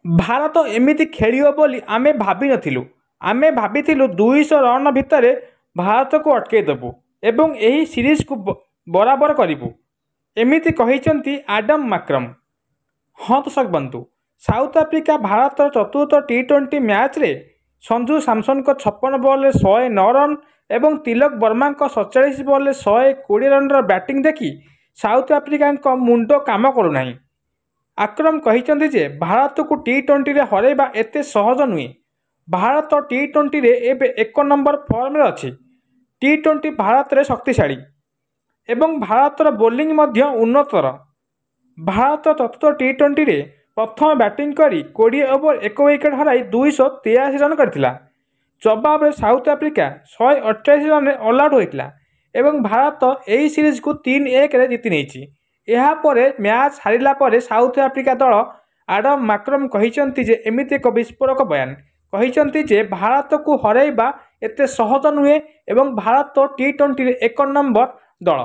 ଭାରତ ଏମିତି ଖେଳିବ ବୋଲି ଆମେ ଭାବିନଥିଲୁ। ଆମେ ଭାବିଥିଲୁ 200 ରନ୍ ଭିତରେ ଭାରତକୁ ଅଟକାଇଦେବୁ ଏବଂ ଏହି ସିରିଜକୁ ବରାବର କରିବୁ। ଏମିତି କହିଛନ୍ତି ଆଡାମ ମାକ୍ରମ। ହଁ ଦର୍ଶକ ବନ୍ଧୁ, ସାଉଥ ଆଫ୍ରିକା ଭାରତର ଚତୁର୍ଥ ଟି20 ମ୍ୟାଚ୍ରେ ସଞ୍ଜୁ ସାମସନଙ୍କ 56 ବଲ୍ରେ 109 ରନ୍ ଏବଂ ତିଲକ ବର୍ମାଙ୍କ 47 ବଲ୍ରେ 120 ରନ୍ର ବ୍ୟାଟିଂ ଦେଖି ସାଉଥ ଆଫ୍ରିକାଙ୍କ ମୁଣ୍ଡ କାମ କରୁନାହିଁ। ଆକ୍ରମ କହିଛନ୍ତି ଯେ ଭାରତକୁ ଟି20ରେ ହରାଇବା ଏତେ ସହଜ ନୁହେଁ। ଭାରତ ଟି20ରେ ଏବେ 1 ନମ୍ବର ଫର୍ମରେ ଅଛି। ଟି20 ଭାରତରେ ଶକ୍ତିଶାଳୀ ଏବଂ ଭାରତର ବୋଲିଂ ମଧ୍ୟ ଉନ୍ନତର। ଭାରତ ଚତୁର୍ଥ ଟି20ରେ ପ୍ରଥମ ବ୍ୟାଟିଂ କରି 20 ଓଭର 1 ୱିକେଟ୍ ହରାଇ 283 ରନ୍ କରିଥିଲା। ଜବାବରେ ସାଉଥ ଆଫ୍ରିକା 188 ରନ୍ରେ ଅଲ୍ଆଉଟ୍ ହୋଇଥିଲା ଏବଂ ଭାରତ ଏହି ସିରିଜକୁ 3-1ରେ ଜିତି ନେଇଛି। ଏହାପରେ ମ୍ୟାଚ୍ ହାରିଲା ପରେ ସାଉଥ ଆଫ୍ରିକା ଦଳ ଆଡାମ ମାକ୍ରମ କହିଛନ୍ତି ଯେ ଏମିତି ଏକ ବିସ୍ଫୋରକ ବୟାନ। କହିଛନ୍ତି ଯେ ଭାରତକୁ ହରାଇବା ଏତେ ସହଜ ନୁହେଁ ଏବଂ ଭାରତ ଟି20ରେ 1 ନମ୍ବର ଦଳ।